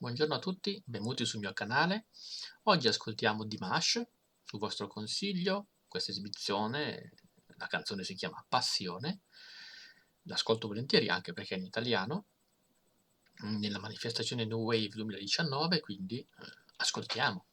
Buongiorno a tutti, benvenuti sul mio canale. Oggi ascoltiamo Dimash, su vostro consiglio, questa esibizione, la canzone si chiama Passione, l'ascolto volentieri anche perché è in italiano, nella manifestazione New Wave 2019, quindi ascoltiamo.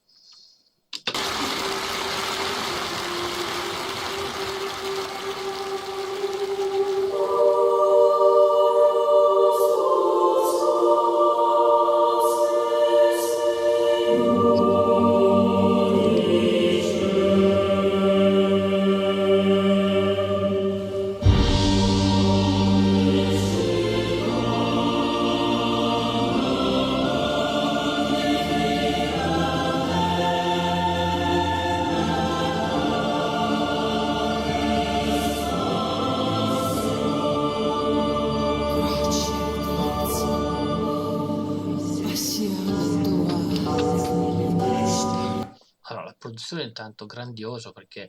Allora, la produzione è intanto grandiosa perché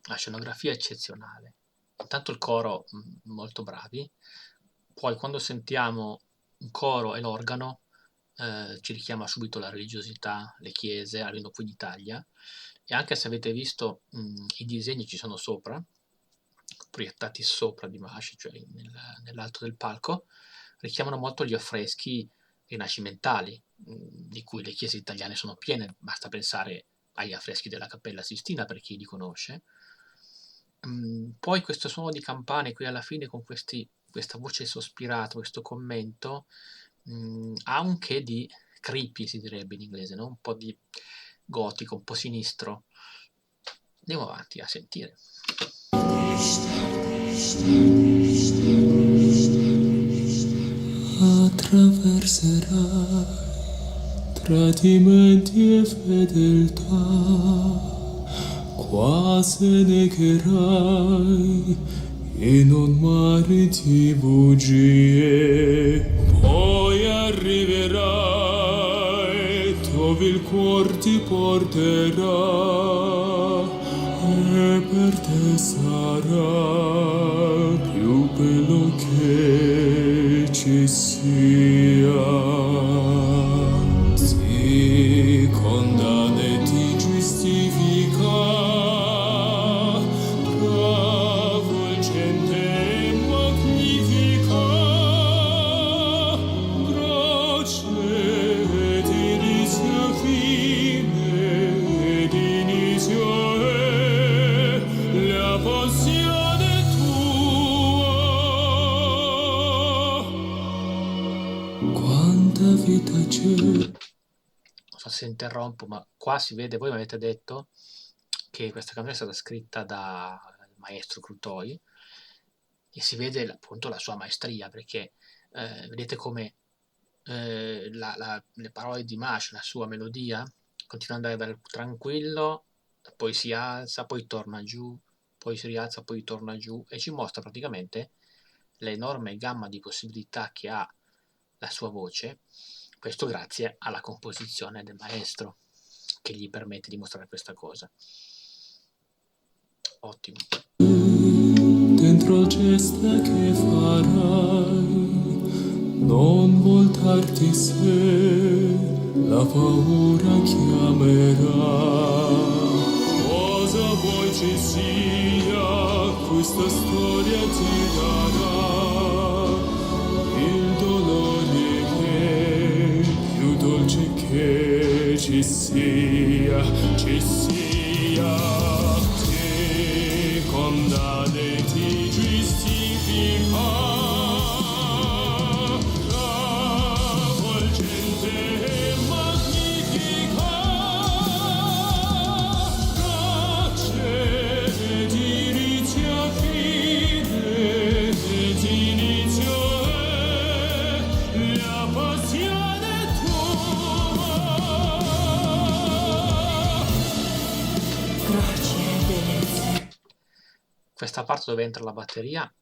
la scenografia è eccezionale. Intanto il coro molto bravi, poi quando sentiamo un coro e l'organo ci richiama subito la religiosità, le chiese, almeno qui in Italia, e anche se avete visto i disegni ci sono sopra, proiettati sopra di Masci, cioè nell'alto del palco, richiamano molto gli affreschi rinascimentali, di cui le chiese italiane sono piene, basta pensare agli affreschi della Cappella Sistina per chi li conosce. Poi questo suono di campane qui alla fine con questa voce sospirata, questo commento, ha un che di creepy, si direbbe in inglese, no? Un po' di gotico, un po' sinistro. Andiamo avanti a sentire. Attraverserai tradimenti e fedeltà, quasi negherai in un mare di bugie, poi arriverai dove il cuore ti porterà e per te sarà più bello che ci sia. Ti condanna e ti giustifica, travolgente e magnifica, grazie ed inizia fine ed inizio è la passione tua. Quanta vita c'è. Non so se interrompo, ma qua si vede, voi mi avete detto che questa canzone è stata scritta dal maestro Crutoy e si vede appunto la sua maestria, perché vedete come le parole di Mash, la sua melodia, continua ad andare dal tranquillo, poi si alza, poi torna giù, poi si rialza, poi torna giù e ci mostra praticamente l'enorme gamma di possibilità che ha la sua voce, questo grazie alla composizione del maestro che gli permette di mostrare questa cosa. Ottimo. Dentro gesta che farai, non voltarti se la paura chiamerà. Cosa vuoi ci sia, questa storia ti darà il dolore che più dolce che ci sia, ci sia. Ti condanna e ti giustifica, travolgente e magnifica, grazie ed inizia fine ed inizio è la passione tua. Questa parte dove entra la batteria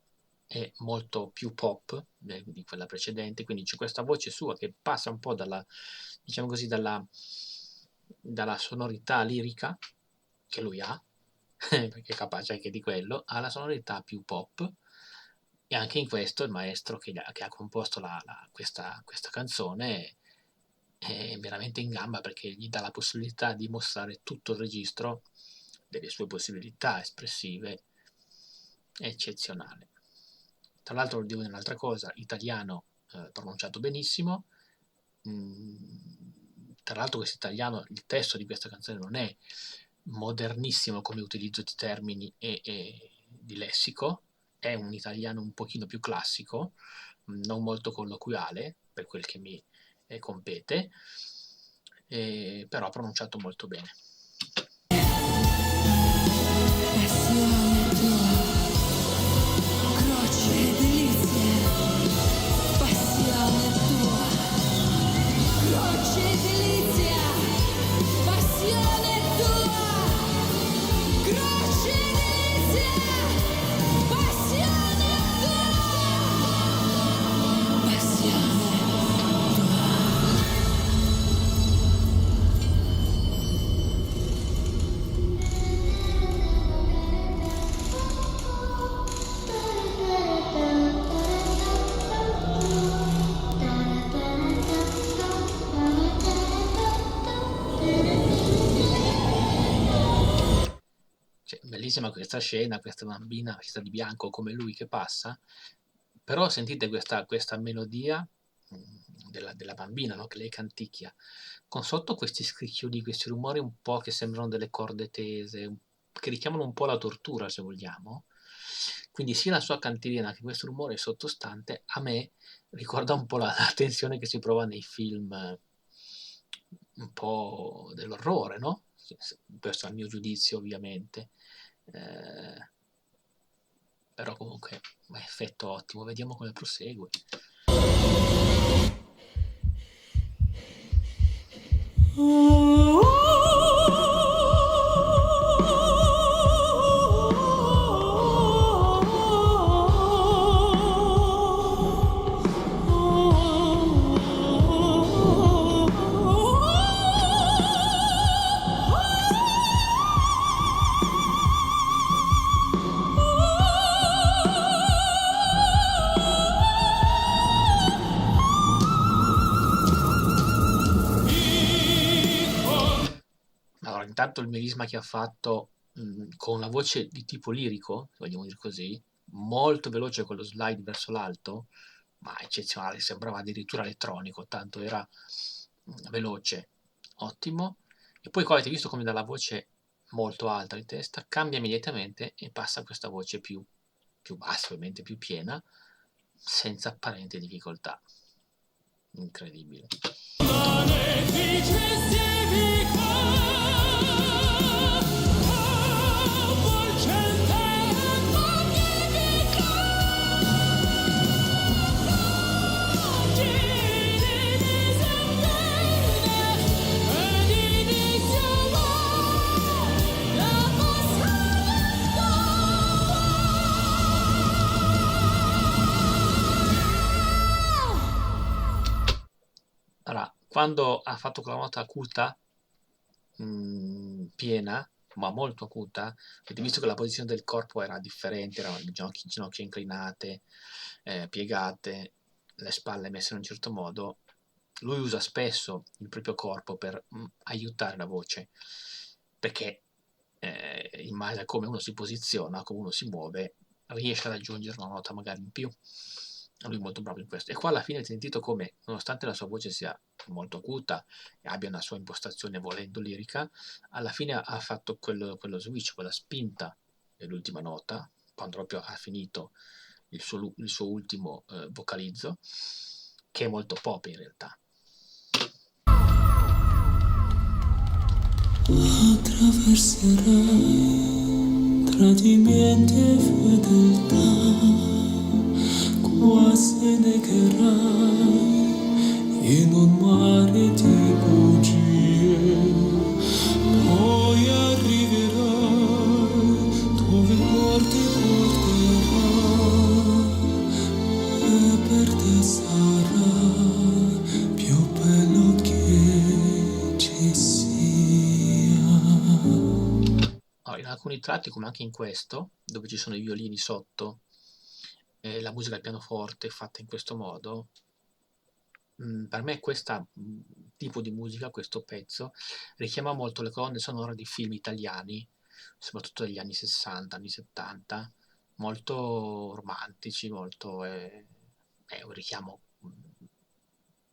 è molto più pop di quella precedente, quindi c'è questa voce sua che passa un po' dalla, diciamo così, dalla sonorità lirica che lui ha, perché è capace anche di quello, alla sonorità più pop, e anche in questo il maestro che ha composto questa canzone è veramente in gamba perché gli dà la possibilità di mostrare tutto il registro delle sue possibilità espressive, è eccezionale. Tra l'altro devo dire un'altra cosa, italiano pronunciato benissimo. Tra l'altro questo italiano, il testo di questa canzone non è modernissimo come utilizzo di termini e di lessico, è un italiano un pochino più classico, non molto colloquiale per quel che mi compete, però pronunciato molto bene. Passione tua, croce e delizie. Passione tua, croce e delizia. Passione tua, croce e delizia. Passione tua, passione tua. Cioè, bellissima questa scena, questa bambina vestita di bianco come lui che passa, però sentite questa melodia della bambina, no? Che lei canticchia, con sotto questi scricchioli, questi rumori un po' che sembrano delle corde tese, che richiamano un po' la tortura, se vogliamo. Quindi sia la sua cantilena che questo rumore sottostante a me ricorda un po' la tensione che si prova nei film un po' dell'orrore, no? Questo è il mio giudizio, ovviamente. Eh, però comunque effetto ottimo, vediamo come prosegue. Allora, intanto il melisma che ha fatto con una voce di tipo lirico, se vogliamo dire così, molto veloce con lo slide verso l'alto, ma eccezionale, sembrava addirittura elettronico, tanto era veloce, ottimo. E poi qua avete visto come dalla voce molto alta di testa cambia immediatamente e passa a questa voce più bassa, ovviamente più piena, senza apparente difficoltà. Incredibile. Allora, quando ha fatto quella nota acuta, piena, ma molto acuta, avete visto che la posizione del corpo era differente, erano le ginocchia inclinate, piegate, le spalle messe in un certo modo. Lui usa spesso il proprio corpo per aiutare la voce, perché in base a come uno si posiziona, come uno si muove, riesce ad aggiungere una nota magari in più. Lui è molto bravo in questo. E qua alla fine avete sentito come, nonostante la sua voce sia molto acuta e abbia una sua impostazione volendo lirica, alla fine ha fatto quello switch, quella spinta dell'ultima nota, quando proprio ha finito il suo ultimo vocalizzo, che è molto pop in realtà. Attraverserai tradimenti e fedeltà, quasi negherai in un mare di bugie, poi arriverai dove il cuore ti porterà e per te sarà più bello che ci sia. Allora, in alcuni tratti, come anche in questo, dove ci sono i violini sotto, la musica al pianoforte fatta in questo modo, per me questa tipo di musica, questo pezzo, richiama molto le colonne sonore di film italiani, soprattutto degli anni 60, anni 70, molto romantici, molto... è un richiamo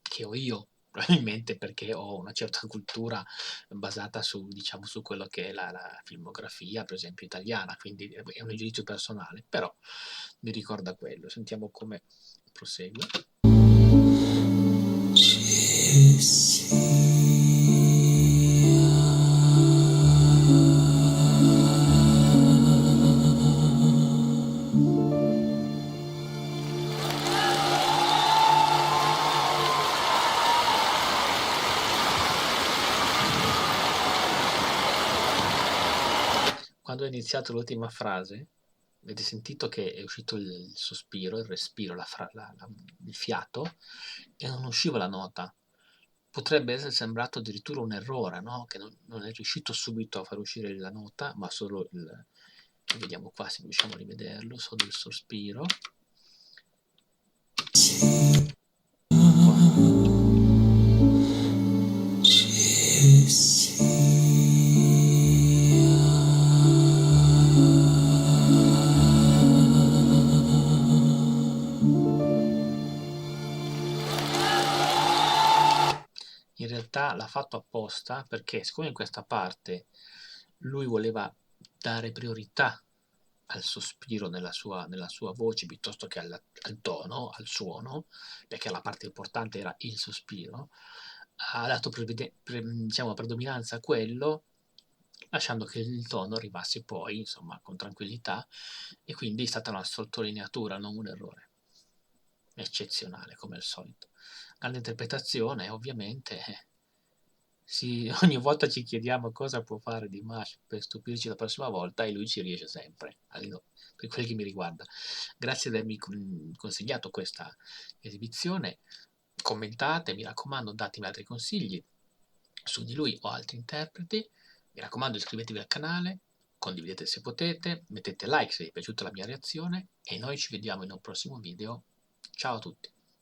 che ho io, probabilmente perché ho una certa cultura basata su, diciamo, su quello che è la filmografia, per esempio, italiana, quindi è un giudizio personale, però mi ricorda quello. Sentiamo come prosegue. Ci Quando è iniziato l'ultima frase, avete sentito che è uscito il sospiro, il respiro, il fiato, e non usciva la nota. Potrebbe essere sembrato addirittura un errore, no? Che non è riuscito subito a far uscire la nota, ma solo il... Vediamo qua se riusciamo a rivederlo, solo il sospiro. Qua. In realtà l'ha fatto apposta perché, siccome in questa parte lui voleva dare priorità al sospiro nella sua voce piuttosto che al tono, al suono, perché la parte importante era il sospiro, ha dato diciamo, predominanza a quello, lasciando che il tono arrivasse poi, insomma, con tranquillità, e quindi è stata una sottolineatura, non un errore. Eccezionale, come al solito. Grande interpretazione, ovviamente. Sì, ogni volta ci chiediamo cosa può fare Dimash per stupirci la prossima volta e lui ci riesce sempre, almeno per quel che mi riguarda. Grazie di avermi consigliato questa esibizione. Commentate, mi raccomando, datemi altri consigli su di lui o altri interpreti. Mi raccomando, iscrivetevi al canale, condividete se potete, mettete like se vi è piaciuta la mia reazione e noi ci vediamo in un prossimo video. Ciao a tutti!